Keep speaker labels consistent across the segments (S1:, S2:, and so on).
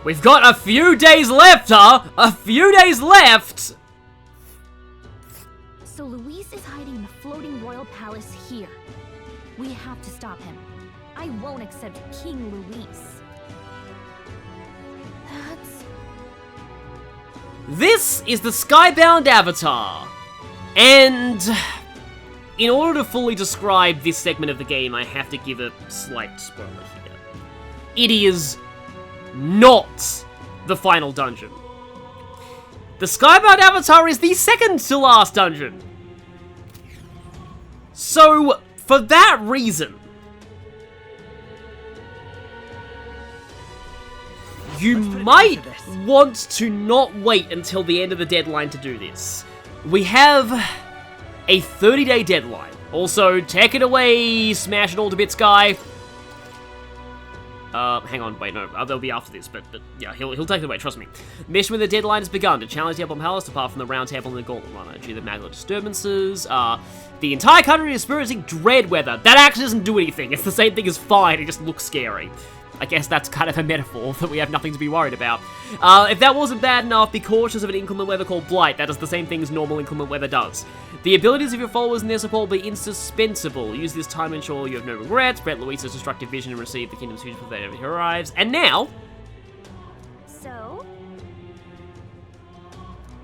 S1: We've got a few days left, huh? A few days left!
S2: So Luis is hiding in the floating royal palace here. We have to stop him. I won't accept King Luis.
S1: This is the Skybound Avatar. And in order to fully describe this segment of the game, I have to give a slight spoiler here. It is not the final dungeon. The Skybound Avatar is the second to last dungeon. So, for that reason, you might want to not wait until the end of the deadline to do this. We have a 30-day deadline. Also, take it away, smash it all to bits guy. Hang on, wait, no, they'll be after this, but yeah, he'll take it away, trust me. Mission with the deadline has begun to challenge the Emblem Palace apart from the Round Table and the Gauntlet Runner. Due to the magma disturbances, the entire country is experiencing dread weather. That actually doesn't do anything, it's the same thing as fine, it just looks scary. I guess that's kind of a metaphor that we have nothing to be worried about. If that wasn't bad enough, be cautious of an inclement weather called Blight. That does the same thing as normal inclement weather does. The abilities of your followers and their support will be indispensable. Use this time to ensure you have no regrets. Brett Luis's destructive vision and receive the kingdom's future before he arrives. And now...
S2: So?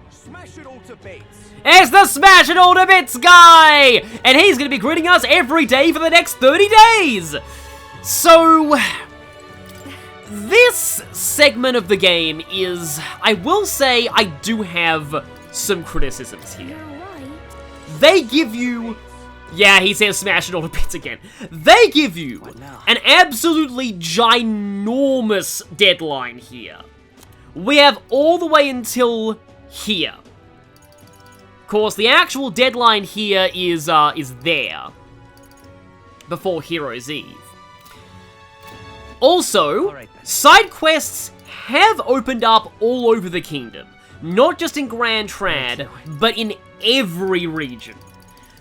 S3: Smash it all to bits.
S1: It's the Smash It All to Bits guy! And he's going to be greeting us every day for the next 30 days! So... this segment of the game is, I will say, I do have some criticisms here. They give you, yeah, he says smash it all to bits again. They give you an absolutely ginormous deadline here. We have all the way until here. Of course, the actual deadline here is there, before Heroes Eve. Also, side quests have opened up all over the kingdom. Not just in Grand Trad, but in every region.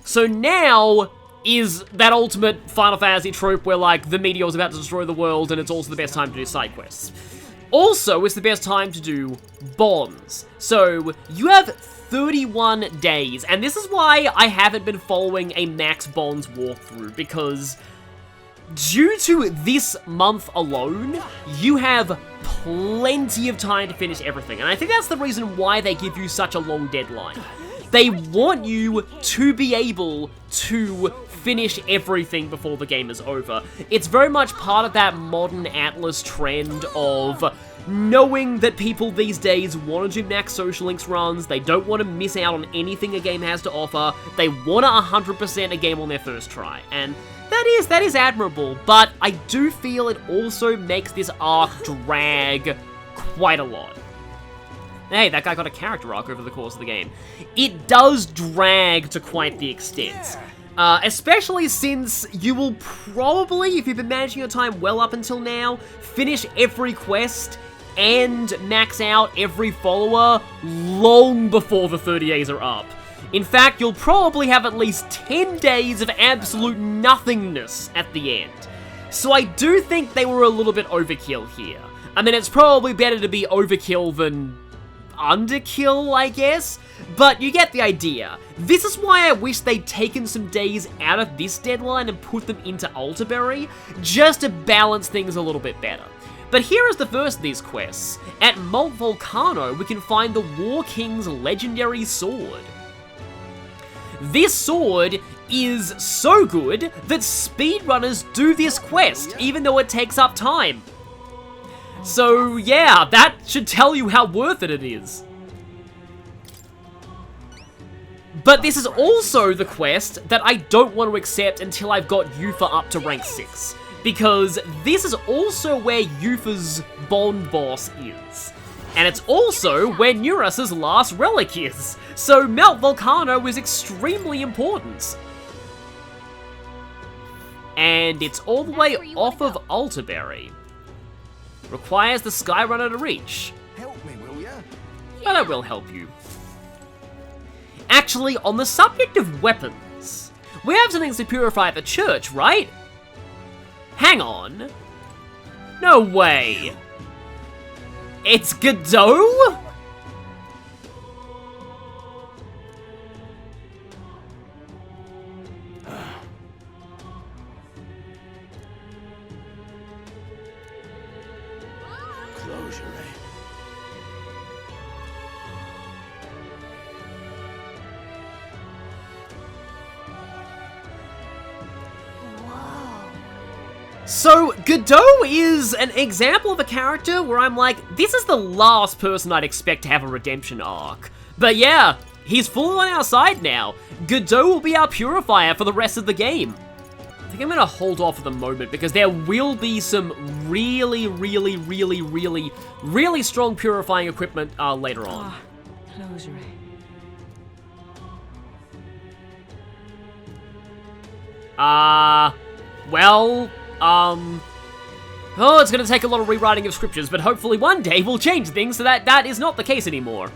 S1: So now is that ultimate Final Fantasy trope where, like, the meteor's about to destroy the world and it's also the best time to do side quests. Also, it's the best time to do bonds. So, you have 31 days, and this is why I haven't been following a max bonds walkthrough, because... due to this month alone, you have plenty of time to finish everything, and I think that's the reason why they give you such a long deadline. They want you to be able to finish everything before the game is over. It's very much part of that modern Atlas trend of knowing that people these days want to do max social links runs, they don't want to miss out on anything a game has to offer, they want to 100% a game on their first try, and that is admirable, but I do feel it also makes this arc drag quite a lot. Hey, that guy got a character arc over the course of the game. It does drag to quite the extent. Especially since you will probably, if you've been managing your time well up until now, finish every quest and max out every follower long before the 30 days are up. In fact, you'll probably have at least 10 days of absolute nothingness at the end. So I do think they were a little bit overkill here. I mean, it's probably better to be overkill than underkill, I guess, but you get the idea. This is why I wish they'd taken some days out of this deadline and put them into Altaberry, just to balance things a little bit better. But here is the first of these quests. At Malt Volcano, we can find the War King's legendary sword. This sword is so good that speedrunners do this quest, even though it takes up time. So yeah, that should tell you how worth it is. But this is also the quest that I don't want to accept until I've got Yufa up to rank 6. Because this is also where Yufa's Bond boss is. And it's also where Neuras's last relic is. So Mount Volcano is extremely important. And it's all the way off of Altaberry. Requires the Skyrunner to reach.
S3: Help me, will ya?
S1: But I will help you. Actually, on the subject of weapons, we have something to purify the church, right? Hang on. No way. It's Godot?
S3: Closure, eh?
S1: So, Godot is an example of a character where I'm like, this is the last person I'd expect to have a redemption arc. But yeah, he's fully on our side now. Godot will be our purifier for the rest of the game. I think I'm gonna hold off at the moment because there will be some really strong purifying equipment later on.
S4: Closure.
S1: Oh, it's gonna take a lot of rewriting of scriptures, but hopefully one day we'll change things so that that is not the case anymore.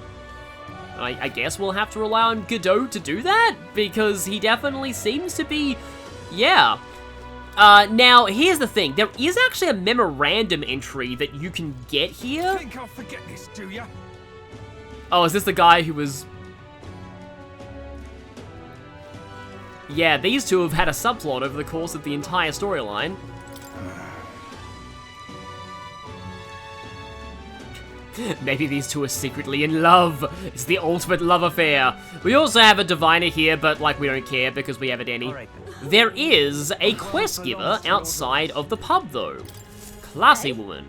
S1: I guess we'll have to rely on Godot to do that, because he definitely seems to be, yeah. Now, here's the thing. There is actually a memorandum entry that you can get here.
S3: Think I'll forget this, do ya?
S1: Oh, is this the guy who was... Yeah, these two have had a subplot over the course of the entire storyline. Maybe these two are secretly in love. It's the ultimate love affair. We also have a diviner here, but like we don't care because we have a Denny. There is a quest giver outside of the pub though. Classy woman.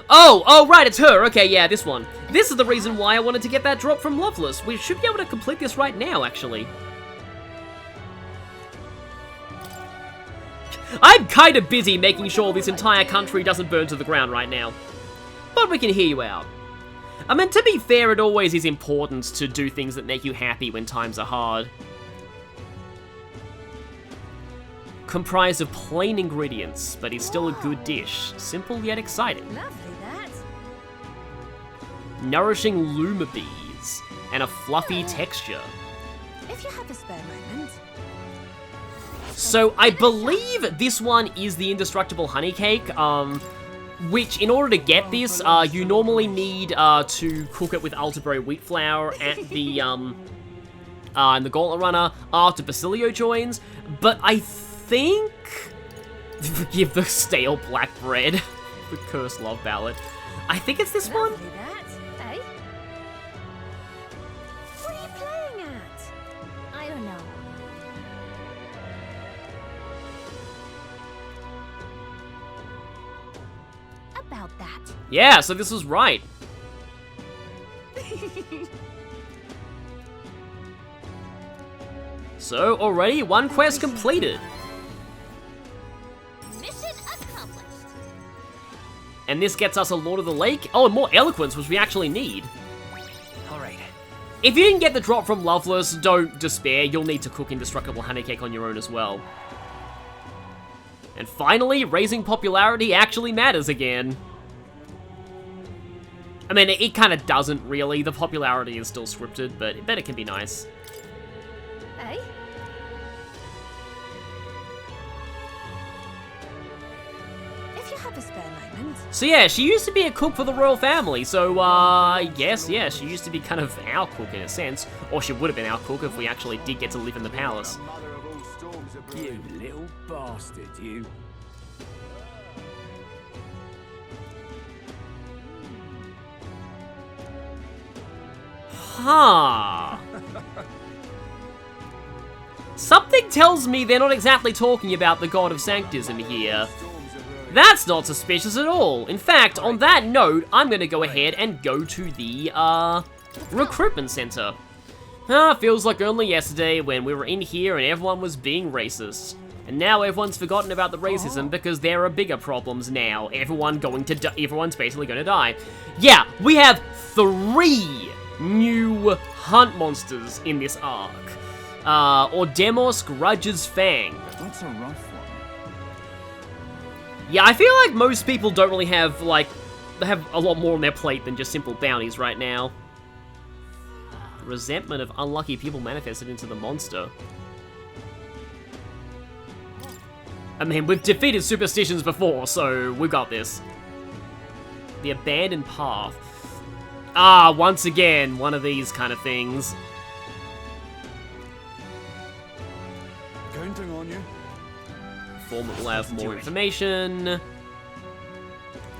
S1: Oh, right, it's her. Okay, yeah, this one. This is the reason why I wanted to get that drop from Loveless. We should be able to complete this right now, actually. I'm kind of busy making sure this entire country doesn't burn to the ground right now. But we can hear you out. I mean, to be fair, it always is important to do things that make you happy when times are hard. Comprised of plain ingredients, but is still a good dish. Simple yet exciting.
S2: Lovely, that.
S1: Nourishing luma bees, and a fluffy texture.
S2: If you have a spare moment.
S1: So, I believe this one is the indestructible honey cake, which, in order to get this, you normally need to cook it with elderberry wheat flour at the, in the Gauntlet Runner after Basilio joins, but I think... Forgive the stale black bread. The Cursed Love Ballad. I think it's this one?
S2: Lovely, that. Eh? What are you playing at? I don't know. About that.
S1: Yeah, so this was right. So, already one quest completed.
S2: Mission accomplished.
S1: And this gets us a Lord of the Lake. Oh, and more eloquence, which we actually need.
S3: Alright.
S1: If you didn't get the drop from Loveless, don't despair. You'll need to cook indestructible honey cake on your own as well. And finally, raising popularity actually matters again. I mean, it kind of doesn't really. The popularity is still scripted, but it can be nice.
S2: Eh? If you have a spare moment.
S1: So yeah, she used to be a cook for the royal family, so I guess, yeah, she used to be kind of our cook in a sense. Or she would have been our cook if we actually did get to live in the palace.
S3: Mother of all storms are brewing. You little bastard, you.
S1: Huh. Something tells me they're not exactly talking about the god of sanctism here. That's not suspicious at all. In fact, on that note, I'm gonna go ahead and go to the, recruitment center. Feels like only yesterday when we were in here and everyone was being racist. And now everyone's forgotten about the racism because there are bigger problems now. Everyone's basically gonna die. Yeah, we have 3 new hunt monsters in this arc. Ordemos Grudge's Fang.
S3: That's a rough one.
S1: Yeah, I feel like most people don't really have, like, they have a lot more on their plate than just simple bounties right now. The resentment of unlucky people manifested into the monster. I mean, we've defeated superstitions before, so we got this. The abandoned path. Ah, once again, one of these kind of things.
S3: Counting on you.
S1: Format will have more information. The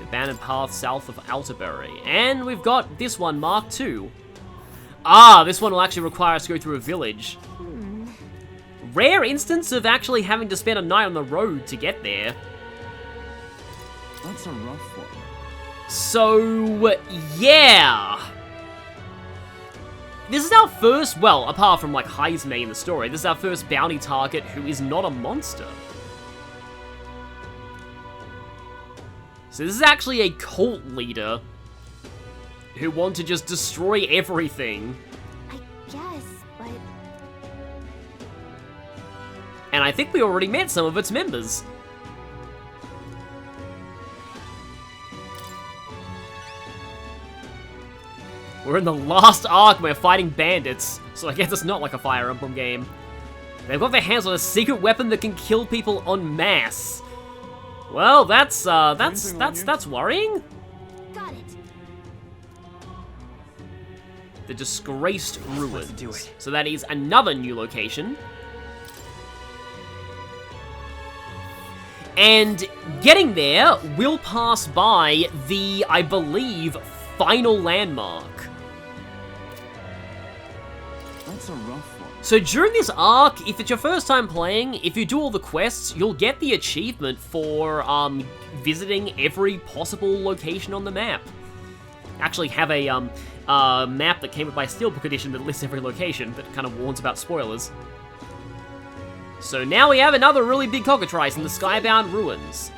S1: abandoned path south of Alterbury. And we've got this one, Mark II. Ah, this one will actually require us to go through a village. Rare instance of actually having to spend a night on the road to get there.
S3: That's a rough one.
S1: So, yeah. This is our first, well, apart from like Heisme in the story, this is our first bounty target who is not a monster. So this is actually a cult leader who want to just destroy everything.
S2: I guess, but...
S1: And I think we already met some of its members. We're in the last arc, we're fighting bandits, so I guess it's not like a Fire Emblem game. They've got their hands on a secret weapon that can kill people en masse. Well, that's worrying.
S2: Got it.
S1: The Disgraced Ruins. So that is another new location. And getting there, we'll pass by the, I believe, final landmark.
S3: That's a rough one.
S1: So during this arc, if it's your first time playing, if you do all the quests, you'll get the achievement for visiting every possible location on the map. Actually have a map that came with my Steelbook edition that lists every location, but kind of warns about spoilers. So now we have another really big cockatrice in the Skybound Ruins.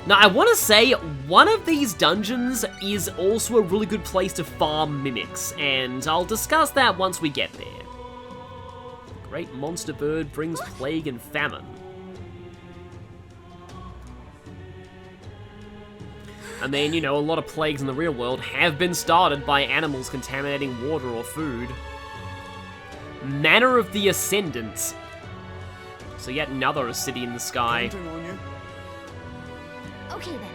S1: Now, I want to say, one of these dungeons is also a really good place to farm mimics, and I'll discuss that once we get there. The great monster bird brings plague and famine. I mean, you know, a lot of plagues in the real world have been started by animals contaminating water or food. Manor of the Ascendants. So yet another city in the sky.
S3: Counting on you.
S2: Okay then.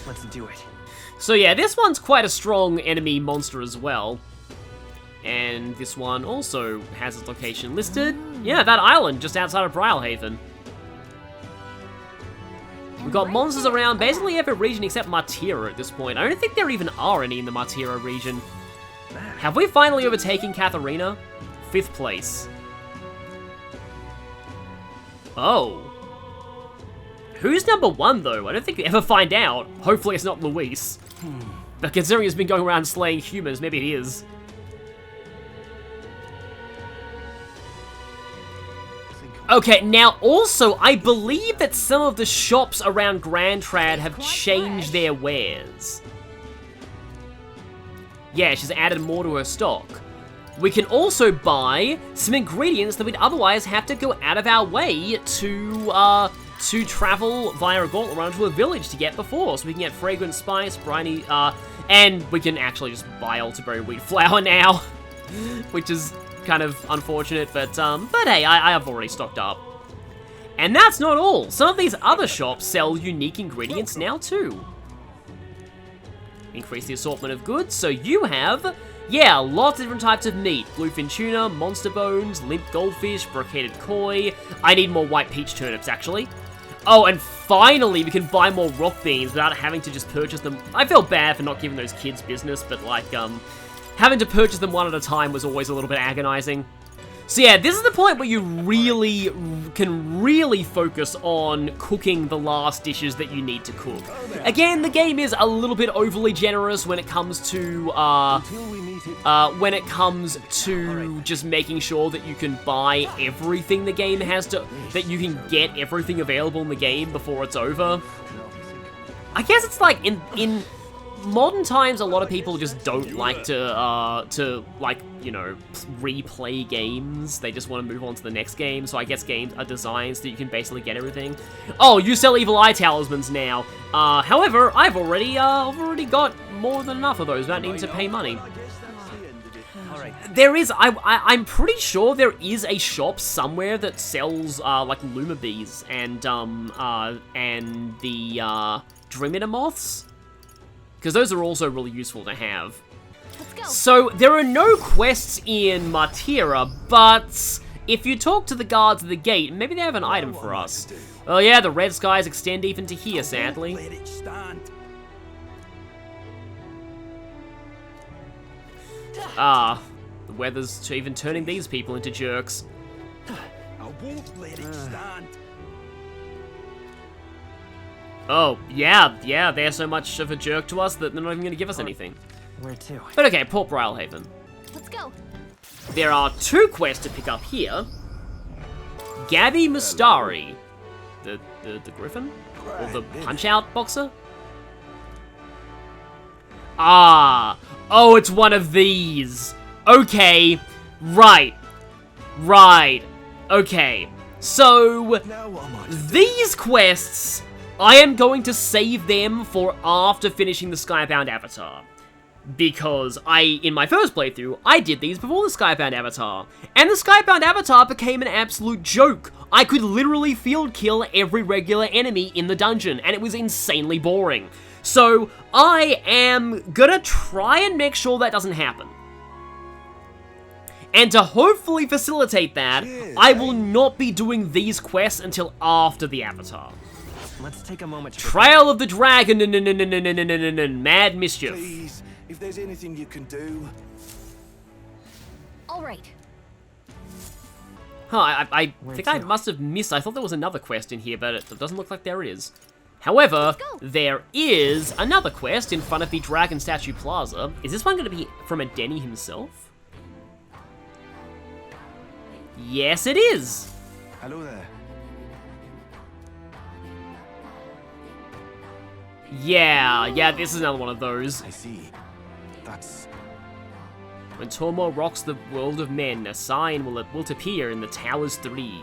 S4: Let's do it.
S1: So yeah, this one's quite a strong enemy monster as well. And this one also has its location listed. Yeah, that island just outside of Brylehaven. We've got monsters around basically every region except Martira at this point. I don't think there even are any in the Martira region. Have we finally overtaken Katharina? 5th place. Oh. Who's number 1, though? I don't think we ever find out. Hopefully it's not Luis. But considering he's been going around slaying humans, maybe it is. Okay, now also, I believe that some of the shops around Grand Trad have changed their wares. Yeah, she's added more to her stock. We can also buy some ingredients that we'd otherwise have to go out of our way to travel via a gauntlet run to a village to get before. So we can get fragrant spice, briny, and we can actually just buy elderberry wheat flour now, which is kind of unfortunate, but hey, I have already stocked up. And that's not all. Some of these other shops sell unique ingredients now too. Increase the assortment of goods, so you have, yeah, lots of different types of meat. Bluefin tuna, monster bones, limp goldfish, brocaded koi. I need more white peach turnips, actually. Oh, and finally, we can buy more rock beans without having to just purchase them. I feel bad for not giving those kids business, but like, having to purchase them one at a time was always a little bit agonizing. So yeah, this is the point where you really can focus on cooking the last dishes that you need to cook. Again, the game is a little bit overly generous when it comes to just making sure that you can buy everything the game has to, that you can get everything available in the game before it's over. I guess it's like in modern times, a lot of people just don't like to like, you know, replay games. They just want to move on to the next game, so I guess games are designed so that you can basically get everything. Oh, you sell evil eye talismans now. However, I've already got more than enough of those without needing to pay money.
S4: Alright.
S1: There is, I'm pretty sure there is a shop somewhere that sells, like, Luma Bees and the, Dreamer Moths. Because those are also really useful to have.
S2: Let's go.
S1: So, there are no quests in Martira, but if you talk to the guards at the gate, maybe they have an item for us. Oh yeah, the red skies extend even to here, sadly.
S3: Let it stand.
S1: The weather's even turning these people into jerks.
S3: I won't let it stand.
S1: Oh, yeah, they're so much of a jerk to us that they're not even going to give us anything.
S4: Where to?
S1: But okay, Port Brylehaven.
S2: Let's go.
S1: There are 2 quests to pick up here. Gabby Mustari. The Griffin? Or the Punch-Out Boxer? Ah! Oh, it's one of these! Okay, right. Okay, so...
S3: Now what am I to do?
S1: These quests, I am going to save them for after finishing the Skybound Avatar. Because in my first playthrough, I did these before the Skybound Avatar. And the Skybound Avatar became an absolute joke. I could literally field kill every regular enemy in the dungeon, and it was insanely boring. So, I am gonna try and make sure that doesn't happen. And to hopefully facilitate that, I will not be doing these quests until after the Avatar.
S4: Let's take a moment to
S1: Trail of the Dragon, Mad Mischief.
S3: Please, if there's anything you can do.
S2: All right.
S1: Huh, I think I must have missed. I thought there was another quest in here, but it doesn't look like there is. However, there is another quest in front of the Dragon Statue Plaza. Is this one going to be from a Denny himself? Yes, it is.
S3: Hello there.
S1: Yeah, this is another one of those.
S3: I see. That's...
S1: When Tormor rocks the world of men, a sign will appear in the Towers 3.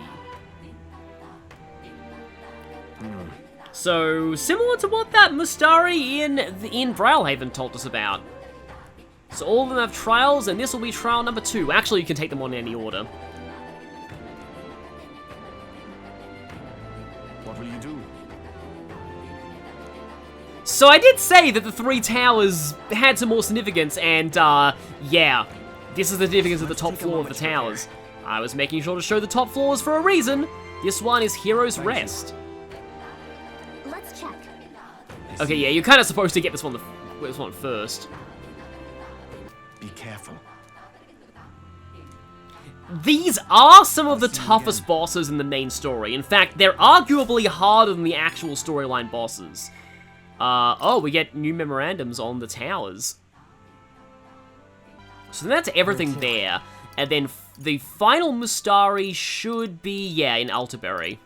S1: So, similar to what that Mustari in Brylehaven told us about. So all of them have trials, and this will be trial number 2. Actually, you can take them on in any order.
S3: What will you do?
S1: So I did say that the 3 towers had some more significance, and yeah, this is the significance of the top floor of the towers. I was making sure to show the top floors for a reason. This one is Hero's Rest.
S2: Let's check.
S1: Okay, yeah, you're kind of supposed to get this one first.
S3: Be careful.
S1: These are some of the toughest bosses in the main story. In fact, they're arguably harder than the actual storyline bosses. Oh, we get new memorandums on the towers. So that's everything there. And then the final Mustari should be, yeah, in Altaberry.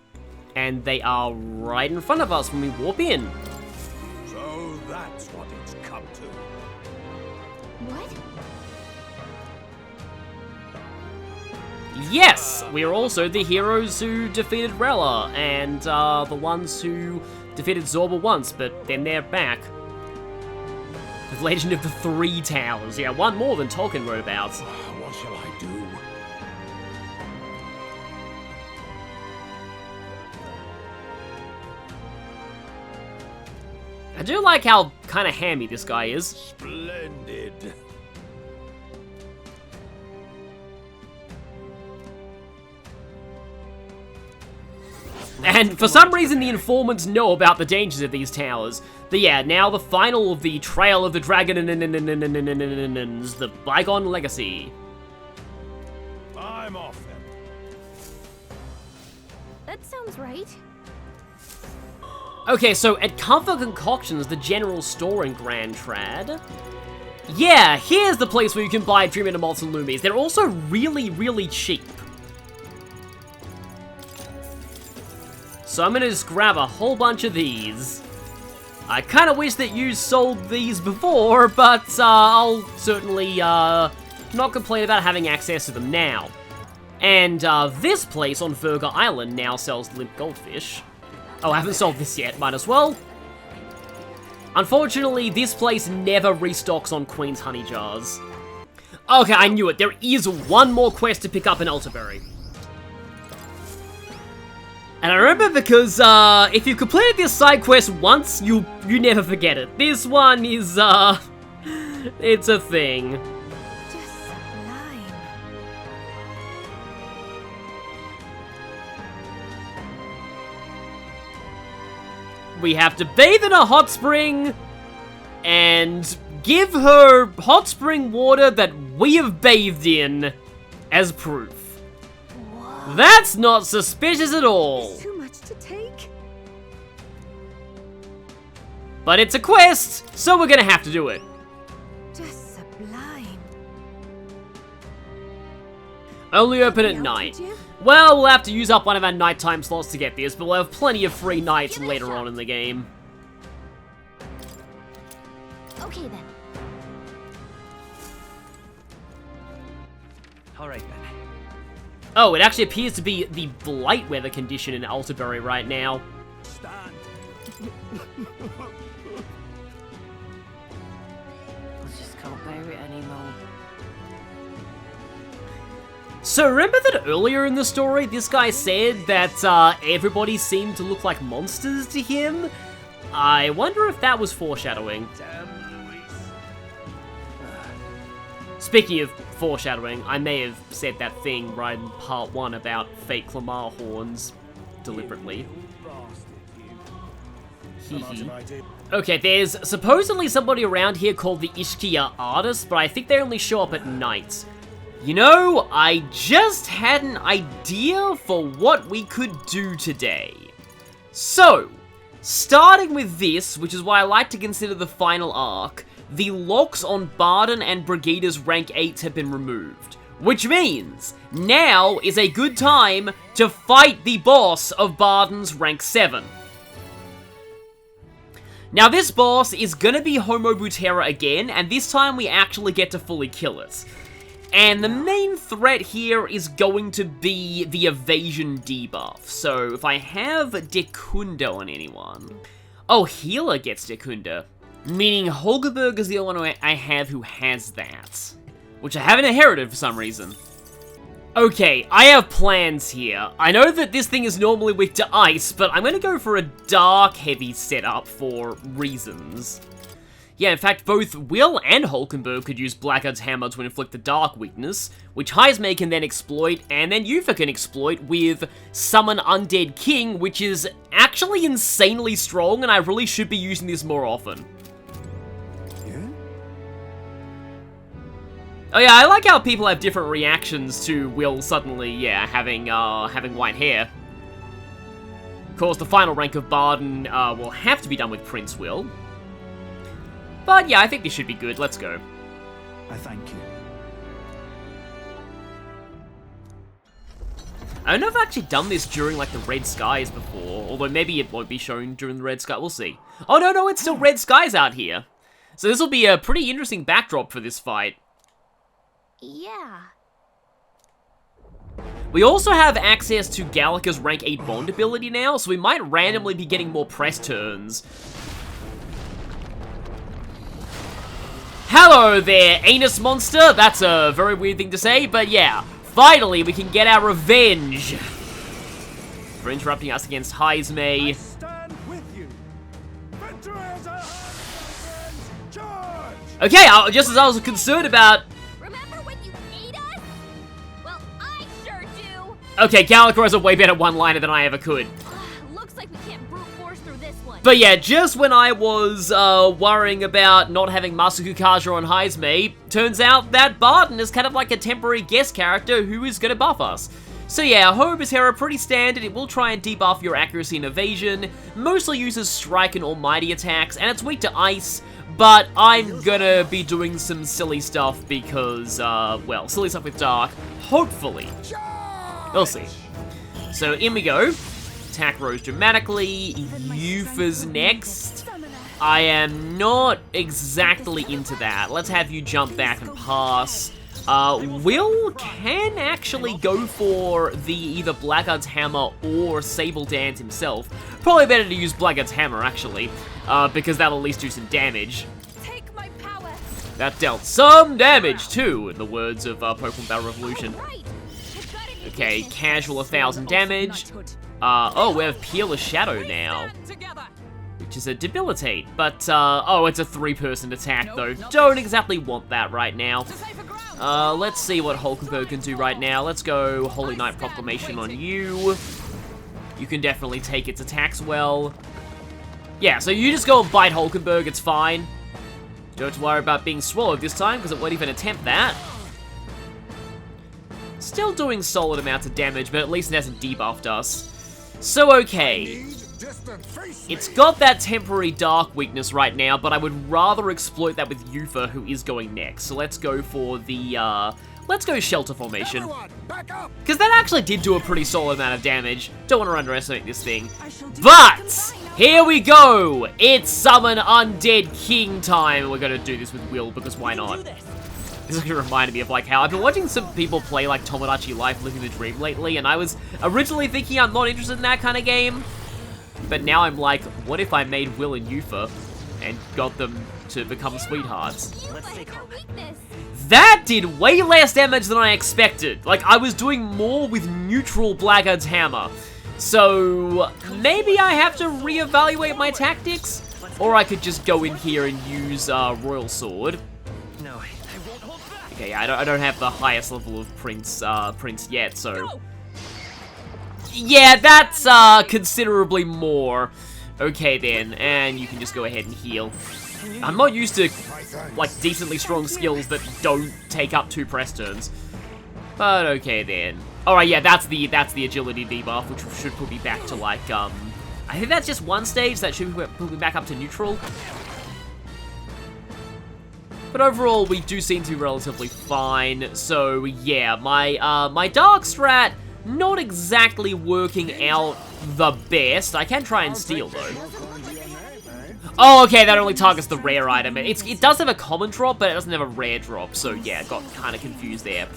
S1: And they are right in front of us when we warp in.
S3: So that's what it's come to.
S2: What?
S1: Yes, we are also the heroes who defeated Rella, and the ones who defeated Zorba once, but then they're back. The Legend of the 3 Towers. Yeah, one more than Tolkien wrote about.
S3: What shall I do?
S1: I do like how kind of hammy this guy is.
S3: Splendid.
S1: And for some reason, the informants know about the dangers of these towers. But yeah, now the final of the Trail of the Dragon, the Bygone Legacy.
S3: I'm off then.
S2: That sounds right.
S1: Okay, so at Comfort Concoctions, the general store in Grand Trad. Yeah, here's the place where you can buy Dream Moths and Loomies. They're also really, really cheap. So I'm gonna just grab a whole bunch of these. I kind of wish that you sold these before, but I'll certainly not complain about having access to them now. And this place on Virga Island now sells limp goldfish. Oh, I haven't sold this yet, might as well. Unfortunately, this place never restocks on Queen's Honey Jars. Okay, I knew it. There is one more quest to pick up in Alterberry. And I remember because, if you've completed this side quest once, you never forget it. This one is, it's a thing.
S2: Just sublime.
S1: We have to bathe in a hot spring and give her hot spring water that we have bathed in as proof.
S2: Whoa.
S1: That's not suspicious at all.
S2: Too much to take.
S1: But it's a quest, so we're gonna have to do it.
S2: Just sublime.
S1: Only open at
S2: Anything else,
S1: night.
S2: would you?
S1: Well, we'll have to use up one of our nighttime slots to get this, but we'll have plenty of free nights
S2: Give it a
S1: later
S2: shot.
S1: on in the game.
S2: Okay then.
S4: Alright then.
S1: Oh, it actually appears to be the blight weather condition in Alterberry right now.
S3: Stand.
S4: I just can't bear it anymore.
S1: So remember that earlier in the story, this guy said that everybody seemed to look like monsters to him? I wonder if that was foreshadowing.
S3: Damn Luis.
S1: Speaking of foreshadowing, I may have said that thing right in part 1 about fake Clamar horns deliberately. Hee hee. Okay, there's supposedly somebody around here called the Ishkia Artist, but I think they only show up at night. You know, I just had an idea for what we could do today. So, starting with this, which is why I like to consider the final arc, the locks on Bardon and Brigitta's rank 8s have been removed. Which means, now is a good time to fight the boss of Bardon's rank 7. Now this boss is gonna be Homo Butera again, and this time we actually get to fully kill it. And the main threat here is going to be the evasion debuff. So if I have Dekunda on anyone... Oh, healer gets Dekunda. Meaning Holgerberg is the only one I have who has that. Which I haven't inherited for some reason. Okay, I have plans here. I know that this thing is normally weak to ice, but I'm gonna go for a dark heavy setup for reasons. Yeah, in fact, both Will and Hulkenberg could use Blackguard's Hammer to inflict the Dark weakness, which Heismay can then exploit, and then Yuffie can exploit with Summon Undead King, which is actually insanely strong, and I really should be using this more often.
S3: Yeah?
S1: Oh yeah, I like how people have different reactions to Will suddenly, yeah, having white hair. Of course, the final rank of Bardon will have to be done with Prince Will. But yeah, I think this should be good. Let's go.
S3: I thank you.
S1: I don't know if I've actually done this during, like, the red skies before. Although maybe it won't be shown during the red sky. We'll see. Oh, no, it's still red skies out here. So this will be a pretty interesting backdrop for this fight.
S2: Yeah.
S1: We also have access to Gallica's rank 8 bond ability now, so we might randomly be getting more press turns. Hello there, anus monster! That's a very weird thing to say, but yeah. Finally, we can get our revenge! For interrupting us against Heismay.
S3: Stand with you. Venturers, charge!
S1: Okay, just as I was concerned about...
S2: Remember when you ate us? Well, I sure do.
S1: Okay, Gallica has a way better one-liner than I ever could.
S2: Looks like we can't brute force through this one.
S1: But yeah, just when I was worrying about not having Masaku Kaja on Heismay, turns out that Bardon is kind of like a temporary guest character who is going to buff us. So yeah, Homo Butera pretty standard. It will try and debuff your accuracy and evasion, mostly uses strike and almighty attacks, and it's weak to ice, but I'm gonna be doing some silly stuff because, well, silly stuff with dark, hopefully. We'll see. So in we go. Attack rose dramatically. Yuffie's next. I am not exactly into that. Let's have you jump back and pass. Will can actually go for the either Blackguard's Hammer or Sable Dance himself. Probably better to use Blackguard's Hammer, actually, because that'll at least do some damage.
S2: Take my power.
S1: That dealt some damage too, in the words of Pokemon Battle Revolution. Okay, casual 1,000 damage. Oh, we have Peerless Shadow now, which is a debilitate, but, oh, it's a 3-person attack, though. Don't exactly want that right now. Let's see what Hulkenberg can do right now. Let's go Holy Knight Proclamation on you. You can definitely take its attacks well. Yeah, so you just go and bite Hulkenberg, it's fine. Don't have to worry about being swallowed this time, because it won't even attempt that. Still doing solid amounts of damage, but at least it hasn't debuffed us. So, okay. It's got that temporary dark weakness right now, but I would rather exploit that with Yufa, who is going next. So let's go for the, let's go Shelter Formation. Because that actually did do a pretty solid amount of damage. Don't want to underestimate this thing. But, here we go! It's Summon Undead King time. We're going to do this with Will, because why not? This actually reminded me of, like, how I've been watching some people play, like, Tomodachi Life Living the Dream lately, and I was originally thinking I'm not interested in that kind of game. But now I'm like, what if I made Will and Yufa and got them to become sweethearts? That did way less damage than I expected. Like, I was doing more with neutral Blackguard's Hammer. So, maybe I have to reevaluate my tactics? Or I could just go in here and use Royal Sword. Okay, yeah, I don't have the highest level of Prince yet, so... Yeah, that's considerably more. Okay then, and you can just go ahead and heal. I'm not used to, like, decently strong skills that don't take up 2 press turns. But okay then. Alright, yeah, that's the agility debuff, which should put me back to, like, I think that's just 1 stage, that should put me back up to neutral. But overall, we do seem to be relatively fine. So yeah, my dark strat, not exactly working out the best. I can try and steal, though. Oh, okay, that only targets the rare item. It does have a common drop, but it doesn't have a rare drop, so yeah, got kind of confused there.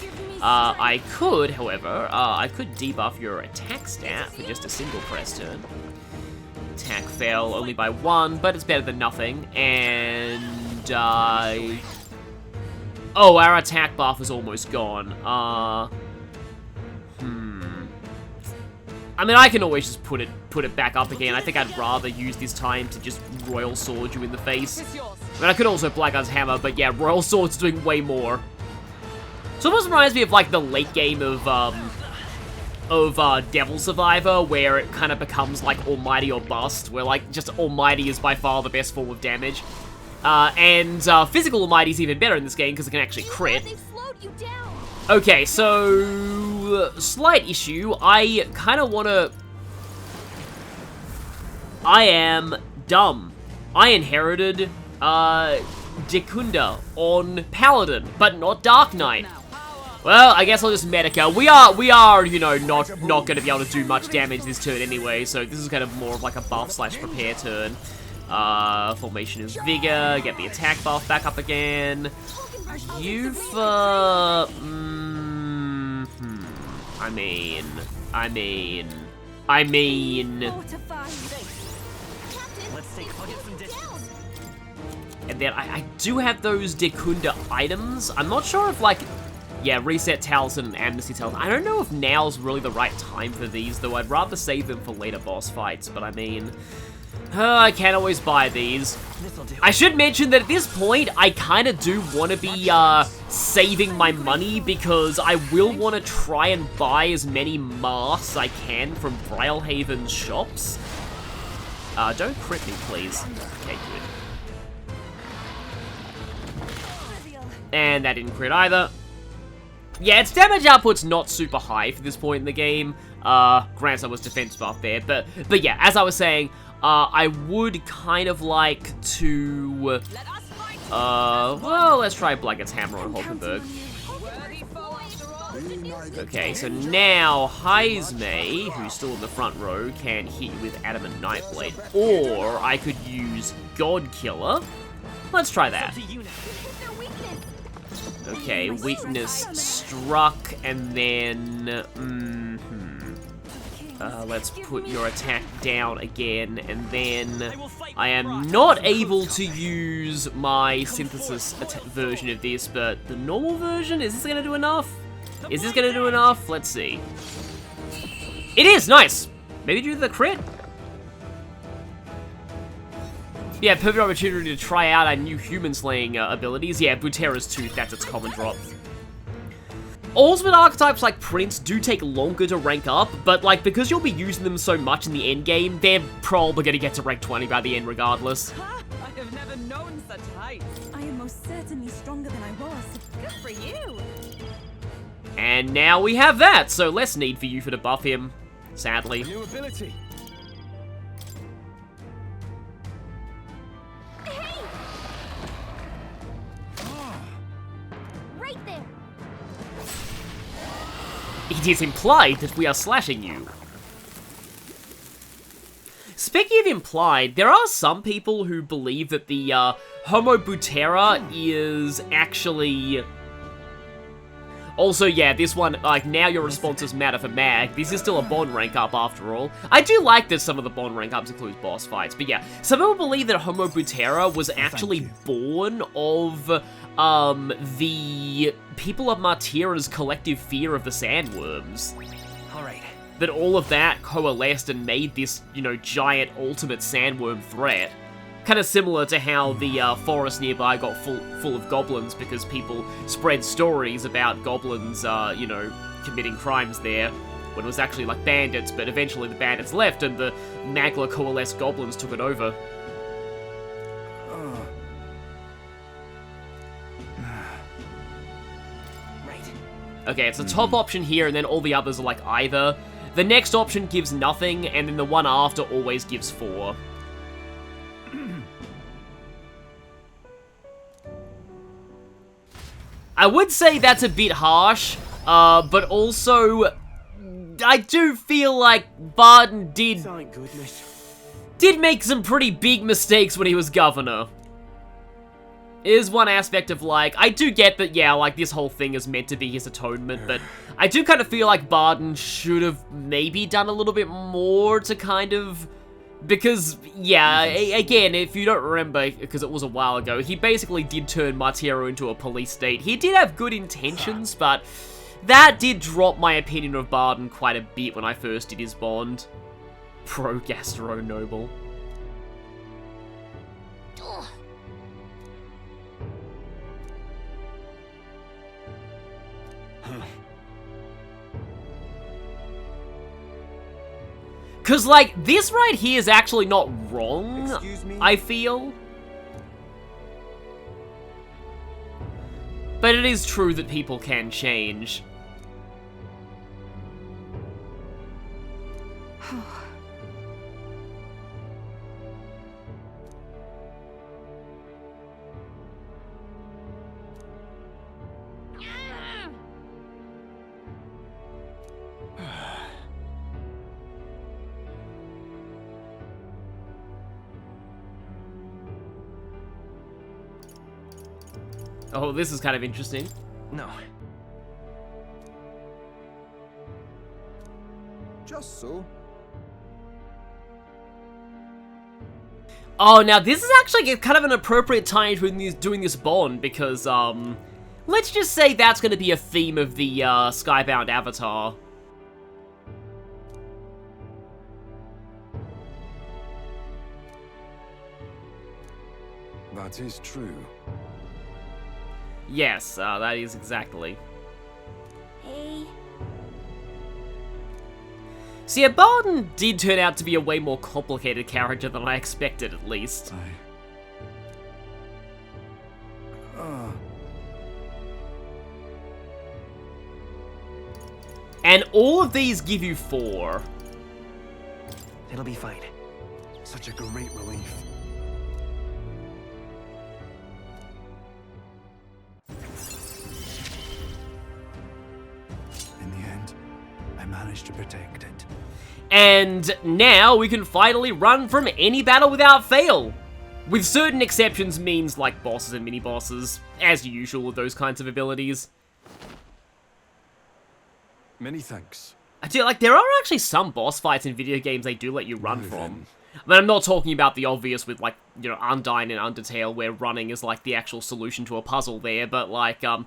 S1: I could, however, I could debuff your attack stat for just a single press turn. Attack fell only by 1, but it's better than nothing, and oh, our attack buff is almost gone. I mean, I can always just put it back up again. I think I'd rather use this time to just Royal Sword you in the face. I mean, I could also Blackguard's Hammer, but yeah, Royal Sword's doing way more. So it almost reminds me of, like, the late game of Devil Survivor, where it kind of becomes, like, Almighty or Bust, where, like, just Almighty is by far the best form of damage. And Physical Almighty is even better in this game, because it can actually crit. Okay, so... slight issue. I kind of want to... I am dumb. I inherited, Dekunda on Paladin, but not Dark Knight. Well, I guess I'll just Medica. We are, you know, not going to be able to do much damage this turn anyway, so this is kind of more of like a buff/prepare turn. Formation is Vigor, get the attack buff back up again. Yufa, I mean... And then I do have those Dekunda items. I'm not sure if, like, yeah, Reset Talisman and Amnesty Talisman. I don't know if now's really the right time for these, though I'd rather save them for later boss fights, but I mean... I can't always buy these. I should mention that at this point, I kind of do want to be, saving my money, because I will want to try and buy as many masks I can from Brylehaven's shops. Don't crit me, please. Okay, good. And that didn't crit either. Yeah, its damage output's not super high for this point in the game. Granted, I was defense buff there, but yeah, as I was saying, I would kind of like to, well, let's try Blackguard's Hammer on Hulkenberg. Okay, so now Heismay, who's still in the front row, can hit you with Adamant Nightblade, or I could use Godkiller. Let's try that. Okay, weakness struck, and then, Let's put your attack down again, and then I am not able to use my synthesis version of this, but the normal version, is this gonna do enough? Is this gonna do enough? Let's see. It is! Nice! Maybe do the crit? Yeah, perfect opportunity to try out our new human slaying abilities. Yeah, Butera's Tooth, that's its common drop. Ultimate archetypes like Prince do take longer to rank up, but like because you'll be using them so much in the end game, they're probably gonna get to rank 20 by the end regardless.
S5: Ha! I have never known such height. I am most certainly stronger than I was. Good for you.
S1: And now we have that, so less need for you to buff him, sadly.
S3: New ability.
S2: Hey! Right there.
S1: It is implied that we are slashing you. Speaking of implied, there are some people who believe that the Homo Butera is actually... Also, yeah, this one, like, now your responses matter for mag. This is still a Bond rank up after all. I do like that some of the Bond rank ups include boss fights, but yeah. Some people believe that Homo Butera was actually born of, the people of Martira's collective fear of the sandworms.
S3: Alright.
S1: That all of that coalesced and made this, you know, giant ultimate sandworm threat. Kind of similar to how the forest nearby got full of goblins because people spread stories about goblins, you know, committing crimes there, when it was actually like bandits, but eventually the bandits left and the Magla coalesced goblins took it over.
S3: Right.
S1: Okay, it's the top option here, and then all the others are like either. The next option gives nothing, and then the one after always gives 4. I would say that's a bit harsh, but also, I do feel like Bardon
S3: Thank goodness.
S1: did make some pretty big mistakes when he was governor. Is one aspect of, like, I do get that, yeah, like, this whole thing is meant to be his atonement, but I do kind of feel like Bardon should have maybe done a little bit more to kind of... Because, yeah, again, if you don't remember, because it was a while ago, he basically did turn Martira into a police state. He did have good intentions, but that did drop my opinion of Bardon quite a bit when I first did his Bond. Pro-Gastro Noble. Because, like, this right here is actually not wrong,
S3: Excuse me?
S1: I feel. But it is true that people can change. Oh, this is kind of interesting.
S3: No. Just so.
S1: Oh, now this is actually kind of an appropriate time to doing this Bond, because, let's just say that's going to be a theme of the, Skybound Avatar.
S3: That is true.
S1: Yes, that is exactly.
S2: Hey.
S1: See, yeah, Bardon did turn out to be a way more complicated character than I expected, at least. And all of these give you 4.
S3: It'll be fine. Such a great relief. In the end, I managed to protect it.
S1: And now we can finally run from any battle without fail. With certain exceptions means like bosses and mini-bosses, as usual with those kinds of abilities.
S3: Many thanks.
S1: I do, like, there are actually some boss fights in video games they do let you run from. But I'm not talking about the obvious with, like, you know, Undyne and Undertale, where running is, like, the actual solution to a puzzle there, but, like, And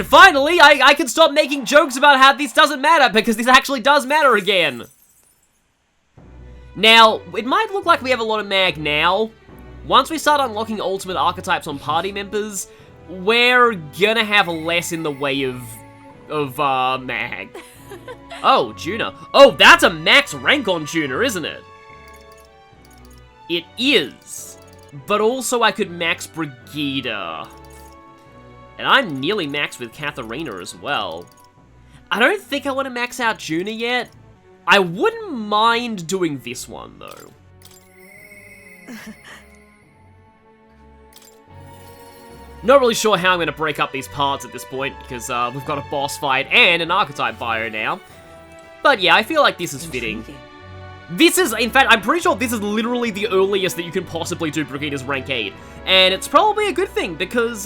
S1: finally, I can stop making jokes about how this doesn't matter, because this actually does matter again! Now, it might look like we have a lot of mag now. Once we start unlocking ultimate archetypes on party members, we're gonna have less in the way of mag. Oh, Juna. Oh, that's a max rank on Juna, isn't it? It is. But also I could max Brigitta. And I'm nearly maxed with Katharina as well. I don't think I want to max out Juna yet. I wouldn't mind doing this one, though. Not really sure how I'm going to break up these parts at this point, because we've got a boss fight and an archetype bio now. But yeah, I feel like this is fitting. This is, in fact, I'm pretty sure this is literally the earliest that you can possibly do Brigitta's rank 8. And it's probably a good thing, because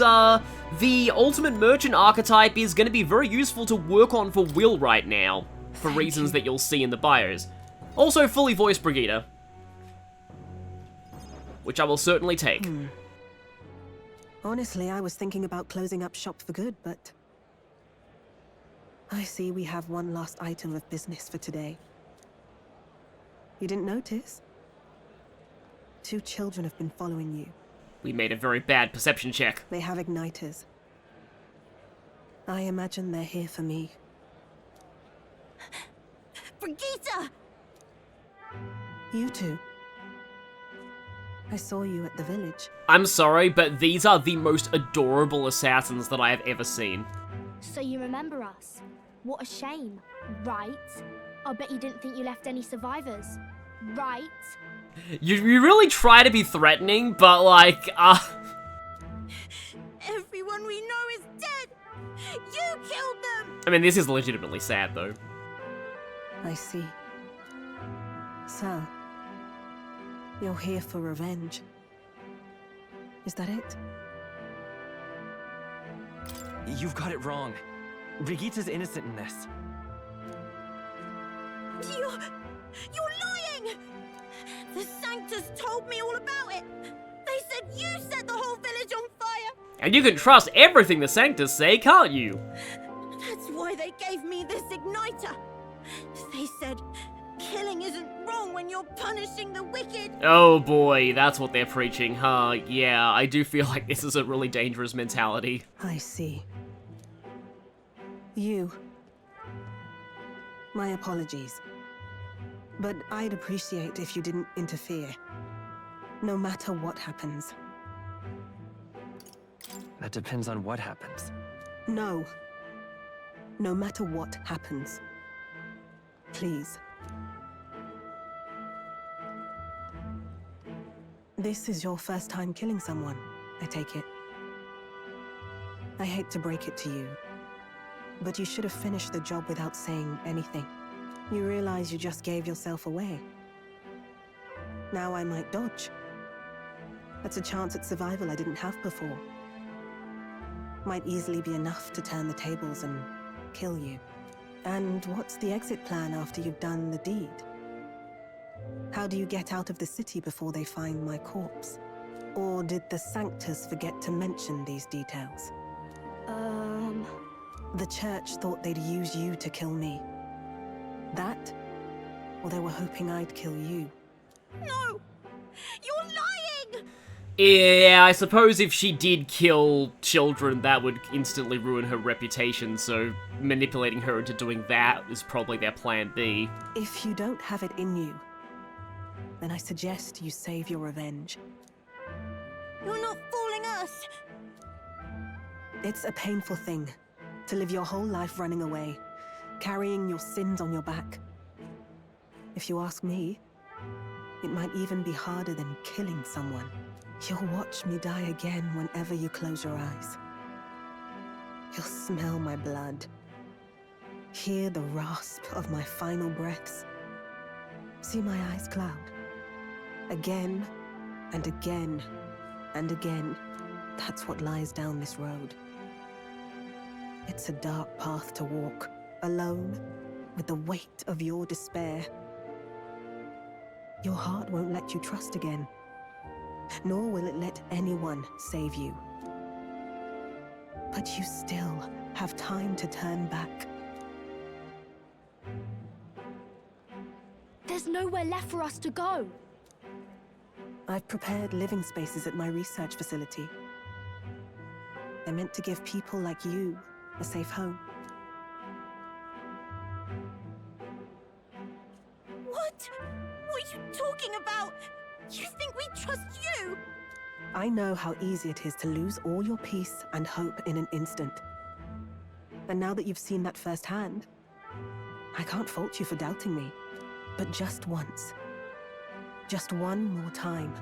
S1: the Ultimate Merchant archetype is going to be very useful to work on for Will right now, for reasons that you'll see in the bios. Also, fully voiced Brigitta, which I will certainly take.
S6: Honestly, I was thinking about closing up shop for good, but I see we have one last item of business for today. You didn't notice? 2 children have been following you.
S1: We made a very bad perception check.
S6: They have igniters. I imagine they're here for me.
S5: Brigitta!
S6: You two. I saw you at the village.
S1: I'm sorry, but these are the most adorable assassins that I have ever seen.
S2: So you remember us? What a shame, right? I bet you didn't think you left any survivors, right?
S1: You really try to be threatening, but like,
S5: Everyone we know is dead! You killed them!
S1: I mean, this is legitimately sad, though.
S6: I see. So, you're here for revenge. Is that it?
S3: You've got it wrong. Brigitta's innocent in this.
S5: You're lying! The Sanctus told me all about it! They said you set the whole village on fire!
S1: And you can trust everything the Sanctus say, can't you?
S5: That's why they gave me this igniter! They said, killing isn't wrong when you're punishing the wicked!
S1: Oh boy, that's what they're preaching, huh? Yeah, I do feel like this is a really dangerous mentality.
S6: I see. You. My apologies. But I'd appreciate if you didn't interfere. No matter what happens.
S3: That depends on what happens.
S6: No. No matter what happens. Please. This is your first time killing someone, I take it. I hate to break it to you, but you should have finished the job without saying anything. You realize you just gave yourself away. Now I might dodge. That's a chance at survival I didn't have before. Might easily be enough to turn the tables and kill you. And what's the exit plan after you've done the deed? How do you get out of the city before they find my corpse? Or did the Sanctus forget to mention these details? The church thought they'd use you to kill me. That? Or they were hoping I'd kill you?
S5: No! You're lying!
S1: Yeah, I suppose if she did kill children, that would instantly ruin her reputation, so manipulating her into doing that is probably their plan B.
S6: If you don't have it in you, then I suggest you save your revenge.
S5: You're not fooling us!
S6: It's a painful thing, to live your whole life running away, carrying your sins on your back. If you ask me, it might even be harder than killing someone. You'll watch me die again whenever you close your eyes. You'll smell my blood, hear the rasp of my final breaths, see my eyes cloud, again and again and again. That's what lies down this road. It's a dark path to walk, alone, with the weight of your despair. Your heart won't let you trust again, nor will it let anyone save you. But you still have time to turn back.
S2: There's nowhere left for us to go.
S6: I've prepared living spaces at my research facility. They're meant to give people like you a safe home.
S5: What? What are you talking about? You think we trust you?
S6: I know how easy it is to lose all your peace and hope in an instant. And now that you've seen that firsthand, I can't fault you for doubting me. But just once, just one more time,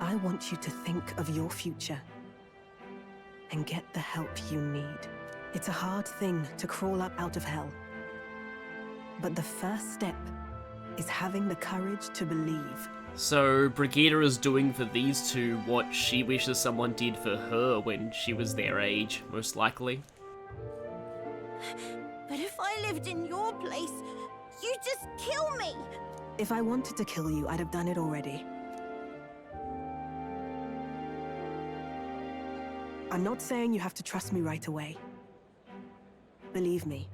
S6: I want you to think of your future and get the help you need. It's a hard thing to crawl up out of hell, but the first step is having the courage to believe.
S1: So Brigitta is doing for these two what she wishes someone did for her when she was their age, most likely.
S5: But if I lived in your place, you'd just kill me!
S6: If I wanted to kill you, I'd have done it already. I'm not saying you have to trust me right away. Believe me.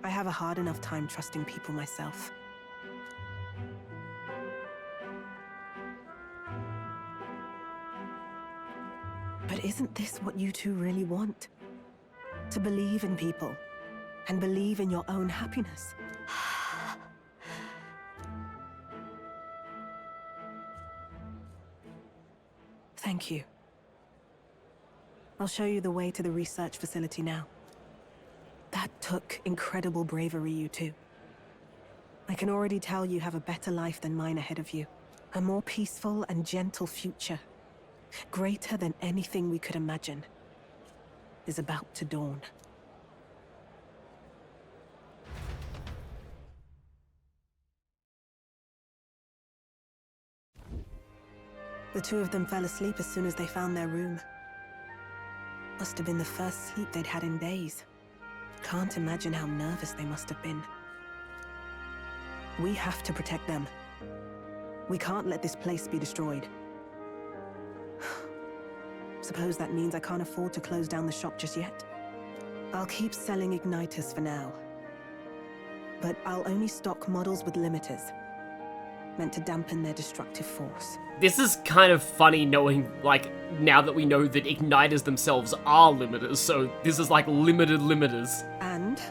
S6: I have a hard enough time trusting people myself. But isn't this what you two really want? To believe in people, and believe in your own happiness. Thank you. I'll show you the way to the research facility now. That took incredible bravery, you two. I can already tell you have a better life than mine ahead of you. A more peaceful and gentle future, greater than anything we could imagine, is about to dawn. The two of them fell asleep as soon as they found their room. Must have been the first sleep they'd had in days. Can't imagine how nervous they must have been. We have to protect them. We can't let this place be destroyed. Suppose that means I can't afford to close down the shop just yet. I'll keep selling igniters for now. But I'll only stock models with limiters, meant to dampen their destructive force.
S1: This is kind of funny knowing, like, now that we know that igniters themselves are limiters, so this is like limited limiters.
S6: And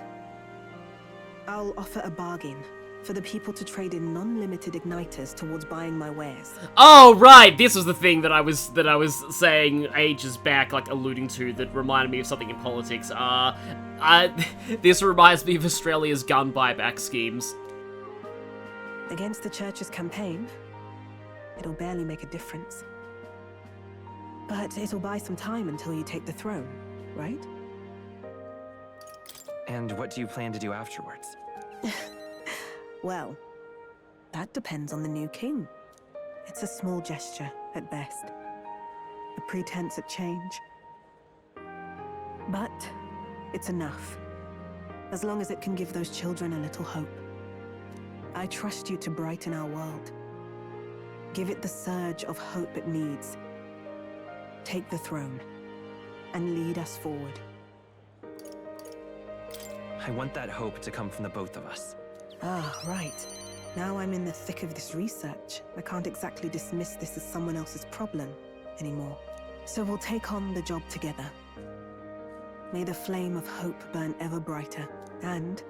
S6: I'll offer a bargain for the people to trade in non-limited igniters towards buying my wares.
S1: Oh, right! This was the thing that I was saying ages back, like alluding to, that reminded me of something in politics. This reminds me of Australia's gun buyback schemes.
S6: Against the church's campaign, it'll barely make a difference. But it'll buy some time until you take the throne, right?
S3: And what do you plan to do afterwards?
S6: Well, that depends on the new king. It's a small gesture, at best. A pretense at change. But it's enough. As long as it can give those children a little hope. I trust you to brighten our world. Give it the surge of hope it needs. Take the throne, and lead us forward.
S3: I want that hope to come from the both of us.
S6: Ah, right. Now I'm in the thick of this research. I can't exactly dismiss this as someone else's problem anymore. So we'll take on the job together. May the flame of hope burn ever brighter, and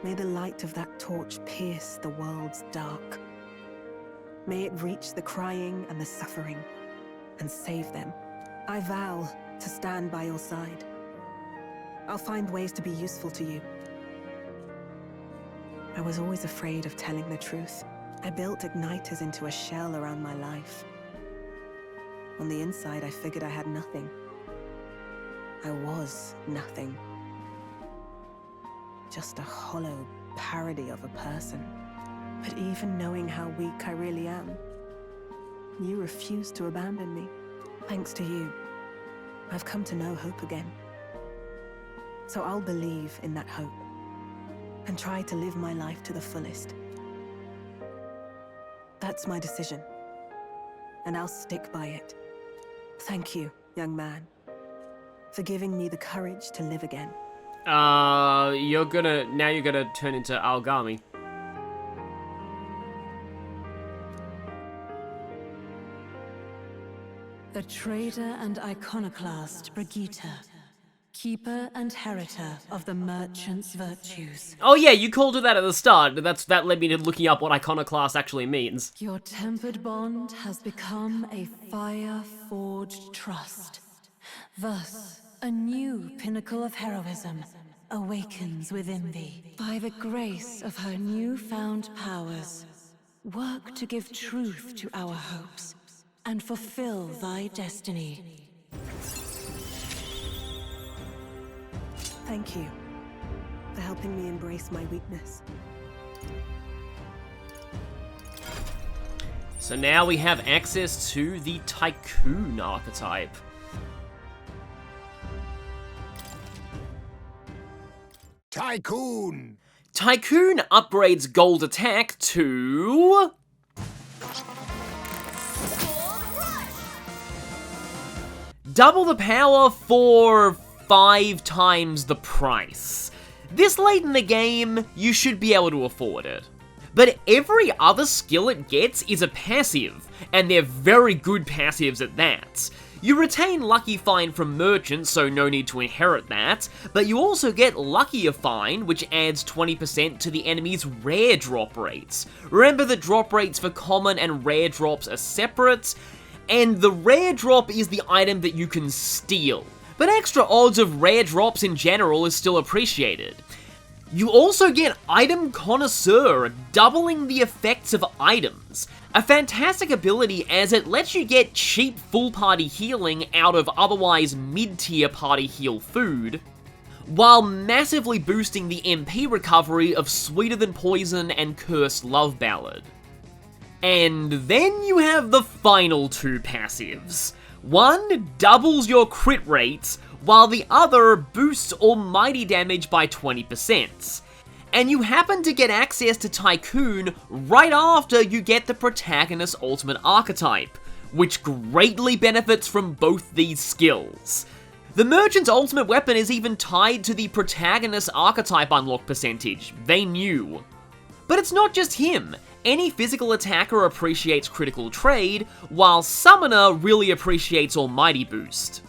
S6: may the light of that torch pierce the world's dark. May it reach the crying and the suffering, and save them. I vow to stand by your side. I'll find ways to be useful to you. I was always afraid of telling the truth. I built igniters into a shell around my life. On the inside, I figured I had nothing. I was nothing. Just a hollow parody of a person. But even knowing how weak I really am, you refused to abandon me. Thanks to you, I've come to know hope again. So I'll believe in that hope and try to live my life to the fullest. That's my decision, and I'll stick by it. Thank you, young man, for giving me the courage to live again.
S1: You're gonna turn into Algami.
S7: The traitor and iconoclast Brigitta, keeper and heritor of the merchant's virtues.
S1: Oh yeah, you called her that at the start. That led me to looking up what iconoclast actually means.
S7: Your tempered bond has become a fire-forged trust. Thus, a new pinnacle of heroism awakens within thee. By the grace of her newfound powers, work to give truth to our hopes and fulfill thy destiny.
S6: Thank you for helping me embrace my weakness.
S1: So now we have access to the Tycoon archetype.
S3: Tycoon!
S1: Tycoon upgrades gold attack to... double the power for 5 times the price. This late in the game, you should be able to afford it. But every other skill it gets is a passive, and they're very good passives at that. You retain Lucky Find from Merchant, so no need to inherit that, but you also get Luckier Find, which adds 20% to the enemy's rare drop rates. Remember that drop rates for common and rare drops are separate, and the rare drop is the item that you can steal. But extra odds of rare drops in general is still appreciated. You also get Item Connoisseur, doubling the effects of items. A fantastic ability as it lets you get cheap full party healing out of otherwise mid-tier party heal food, while massively boosting the MP recovery of Sweeter Than Poison and Cursed Love Ballad. And then you have the final 2 passives. One doubles your crit rate, while the other boosts almighty damage by 20%. And you happen to get access to Tycoon right after you get the Protagonist's Ultimate Archetype, which greatly benefits from both these skills. The Merchant's ultimate weapon is even tied to the Protagonist's Archetype unlock percentage, they knew. But it's not just him. Any physical attacker appreciates Critical Trade, while Summoner really appreciates Almighty Boost.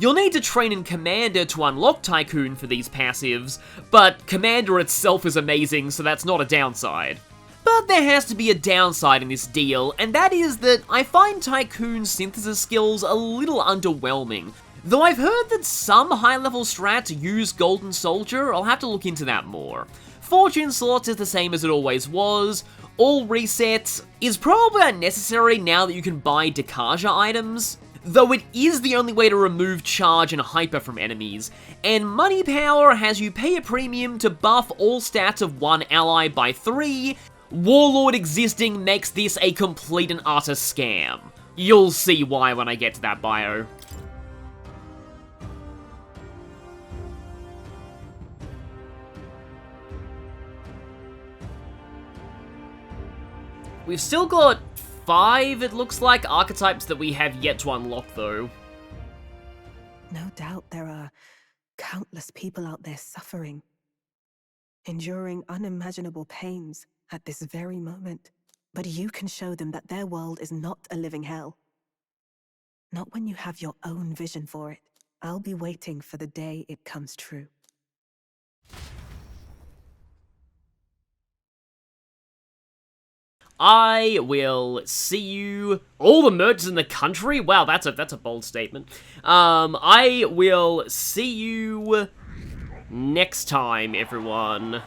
S1: You'll need to train in Commander to unlock Tycoon for these passives, but Commander itself is amazing, so that's not a downside. But there has to be a downside in this deal, and that is that I find Tycoon's synthesis skills a little underwhelming. Though I've heard that some high-level strats use Golden Soldier, I'll have to look into that more. Fortune slots is the same as it always was. All resets is probably unnecessary now that you can buy Dekaja items, though it is the only way to remove charge and hyper from enemies, and Money Power has you pay a premium to buff all stats of one ally by 3. Warlord existing makes this a complete and utter scam. You'll see why when I get to that bio. We've still got 5, it looks like, archetypes that we have yet to unlock, though.
S6: No doubt there are countless people out there suffering, enduring unimaginable pains at this very moment. But you can show them that their world is not a living hell. Not when you have your own vision for it. I'll be waiting for the day it comes true.
S1: I will see you... all the merchants in the country? Wow, that's a bold statement. I will see you next time, everyone.